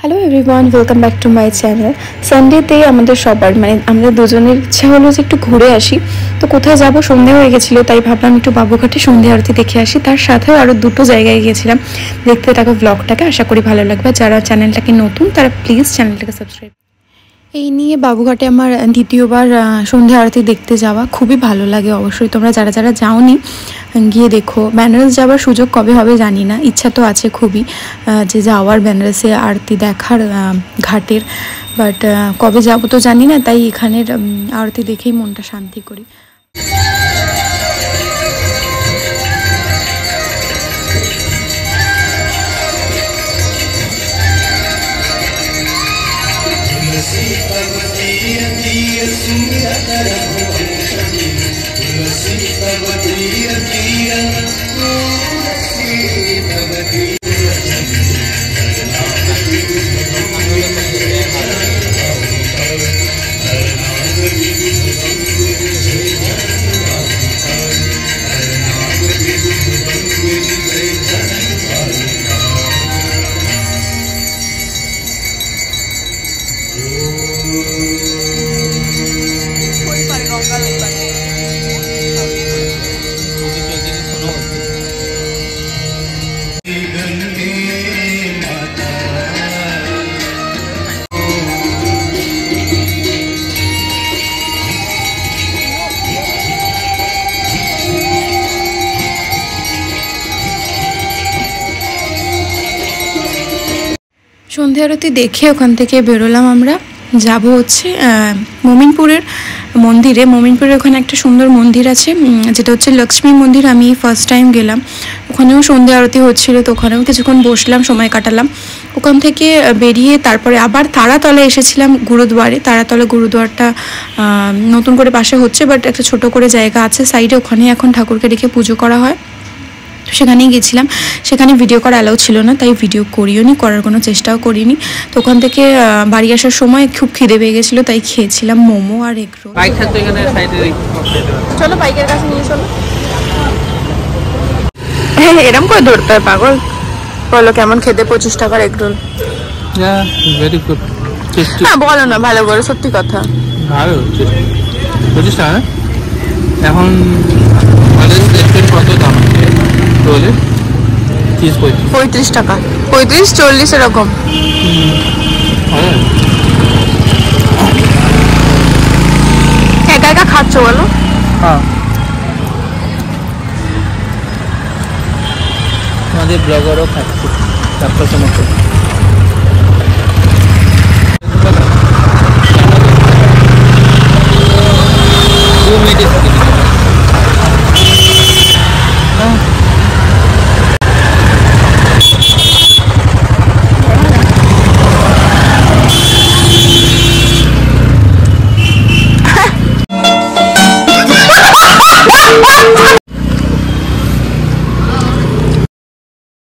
Hello everyone, welcome back to my channel. সানডেতে আমাদের সবার আমাদের দুজনের ইচ্ছা হলো যে একটু ঘুরে আসি। তো কোথায় যাব, সন্ধে হয়ে গেছিলো, তাই ভাবলাম একটু বাবুঘাটে সন্ধে আরতি দেখে আসি। তার সাথেও আরও দুটো জায়গায় গিয়েছিলাম। দেখতে থাকো ব্লগটাকে, আশা করি ভালো লাগবে। যারা চ্যানেলটাকে নতুন তারা প্লিজ চ্যানেলটাকে সাবস্ক্রাইব। এই নিয়ে বাবুঘাটে আমার দ্বিতীয়বার সন্ধ্যা আরতি দেখতে যাওয়া। খুবই ভালো লাগে, অবশ্যই তোমরা যারা যারা যাওনি গিয়ে দেখো। বেনারস যাওয়ার সুযোগ কবে হবে জানি না, ইচ্ছা তো আছে খুবই যে যাওয়ার বেনারসে আরতি দেখার ঘাটের, বাট কবে যাব তো জানি না, তাই এখানের আরতি দেখেই মনটা শান্তি করি। সন্ধে আরতি দেখে ওখান থেকে বেরোলাম। আমরা যাব হচ্ছে মোমিনপুরের মন্দিরে। মোমিনপুরের ওখানে একটা সুন্দর মন্দির আছে, যেটা হচ্ছে লক্ষ্মী মন্দির। আমি ফার্স্ট টাইম গেলাম, ওখানেও সন্ধে আরতি হচ্ছিলো, তো ওখানেও কিছুক্ষণ বসলাম, সময় কাটালাম। ওখান থেকে বেরিয়ে তারপরে আবার তারাতলা এসেছিলাম, গুরুদুয়ারে। তারাতলা গুরুদুয়ারটা নতুন করে পাশে হচ্ছে, বাট একটা ছোট করে জায়গা আছে সাইডে, ওখানে এখন ঠাকুরকে রেখে পুজো করা হয়। সেখানেই গেছিলাম। সেখানে ভিডিও করা অ্যালাউ ছিল না, তাই ভিডিও করিও নি, করার কোনো চেষ্টাও করিনি। তো ওখান থেকে বাড়ি আসার সময় খুব খিদে পেয়ে গেছিলো, তাই খেয়েছিলাম মোমো আর এগ রোল। চলো বাইকের কাছে নিয়ে চলো। হ্যাঁ, এরকম করে ধরতে হয় পাগল। বলো কেমন খেতে 25 টাকার এগ রোল? Very good. হ্যাঁ বলো না, ভালো করে, সত্যি কথা। ভালো 25 টাকা। এখন কত দাম রোলে? 35 টাকা, 35-40 এরকম। একা একা খাচ্ছ বলো? হ্যাঁ, আমাদের ব্লগারও খাচ্ছে তারপর তোমাকে